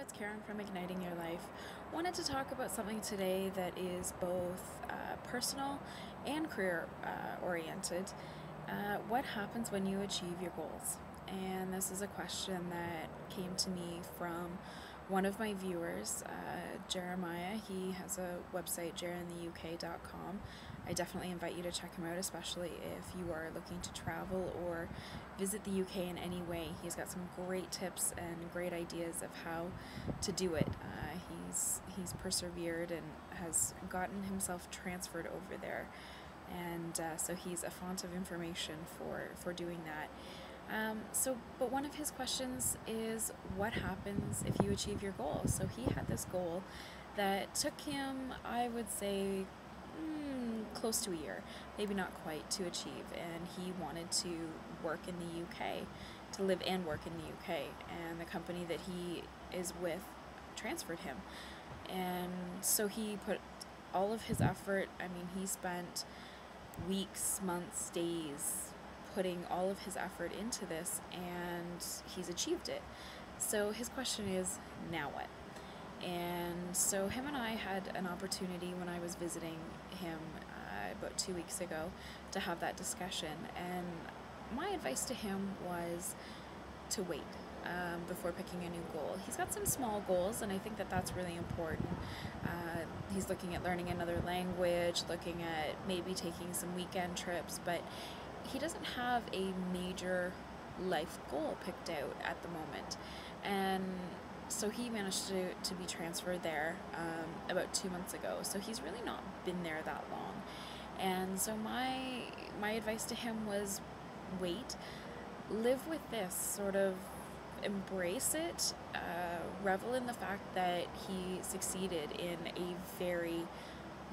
it's Karen from Igniting Your Life. Wanted to talk about something today that is both personal and career oriented. What happens when you achieve your goals? And this is a question that came to me from one of my viewers, Jeremiah. He has a website, jerintheuk.com. I definitely invite you to check him out, especially if you are looking to travel or visit the UK in any way. He's got some great tips and great ideas of how to do it. He's persevered and has gotten himself transferred over there, and so he's a font of information for doing that. But one of his questions is, what happens if you achieve your goal? So he had this goal that took him, I would say, close to a year, maybe not quite, to achieve. And he wanted to work in the UK, to live and work in the UK. And the company that he is with transferred him. And so he put all of his effort, he spent weeks, months, days, putting all of his effort into this, and he's achieved it. So his question is, now what? And so him and I had an opportunity when I was visiting him about 2 weeks ago to have that discussion, and my advice to him was to wait before picking a new goal. He's got some small goals, and I think that that's really important. He's looking at learning another language, looking at maybe taking some weekend trips, but he doesn't have a major life goal picked out at the moment. And so he managed to be transferred there about 2 months ago. So he's really not been there that long. And so my advice to him was, wait, live with this, sort of embrace it, revel in the fact that he succeeded in a very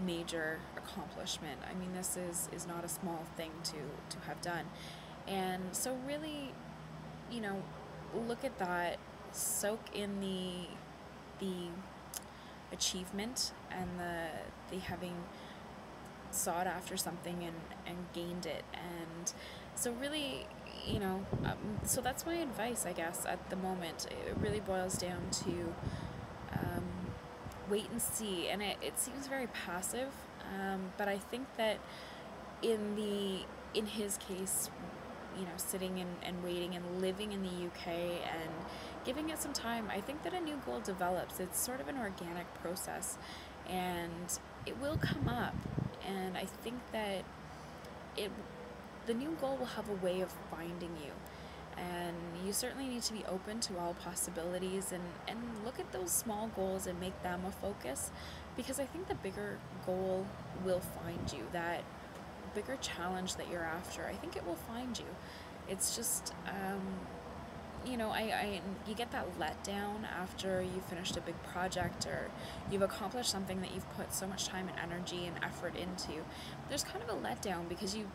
major accomplishment. This is not a small thing to have done. And so really, look at that, soak in the achievement and the having sought after something and gained it. And so really, so that's my advice, I guess, at the moment. It really boils down to wait and see. And it seems very passive, but I think that in his case, sitting and waiting and living in the UK and giving it some time, I think that a new goal develops. It's sort of an organic process, and it will come up. And I think that the new goal will have a way of finding you. And you certainly need to be open to all possibilities and look at those small goals and make them a focus, because I think the bigger goal will find you. That bigger challenge that you're after, I think it will find you. It's just, you get that letdown after you've finished a big project or you've accomplished something that you've put so much time and energy and effort into. There's kind of a letdown because you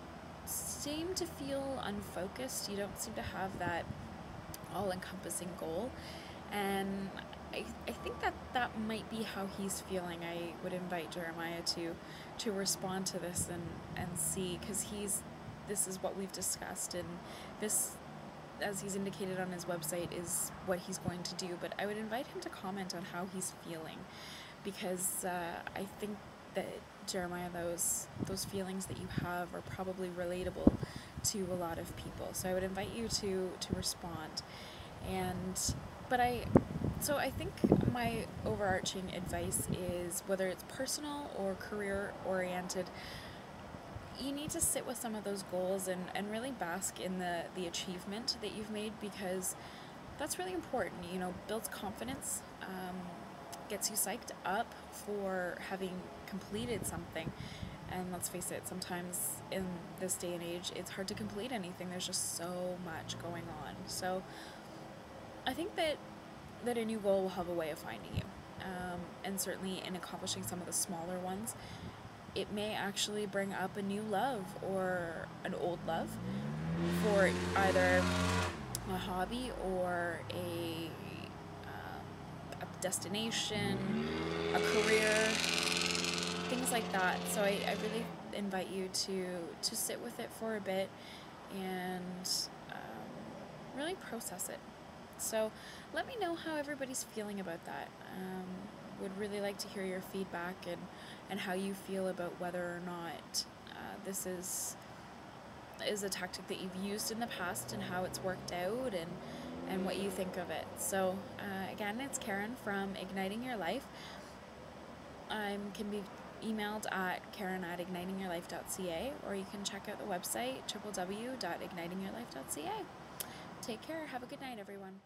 seem to feel unfocused. You don't seem to have that all-encompassing goal, and I think that might be how he's feeling. I would invite Jeremiah to respond to this and see, because this is what we've discussed, and this, as he's indicated on his website, is what he's going to do. But I would invite him to comment on how he's feeling, because I think that, Jeremiah, those feelings that you have are probably relatable to a lot of people. So I would invite you to respond. So I think my overarching advice is, whether it's personal or career oriented, you need to sit with some of those goals and really bask in the achievement that you've made, because that's really important. Builds confidence, gets you psyched up for having completed something. And let's face it, sometimes in this day and age, it's hard to complete anything. There's just so much going on. So I think that a new goal will have a way of finding you. And certainly in accomplishing some of the smaller ones, it may actually bring up a new love or an old love for either a hobby or a destination, a career, things like that. So I really invite you to sit with it for a bit and really process it. So let me know how everybody's feeling about that. Would really like to hear your feedback and how you feel about whether or not this is a tactic that you've used in the past and how it's worked out and what you think of it. So again, it's Karen from Igniting Your Life. I can be emailed at karen@ignitingyourlife.ca, or you can check out the website www.ignitingyourlife.ca. Take care. Have a good night, everyone.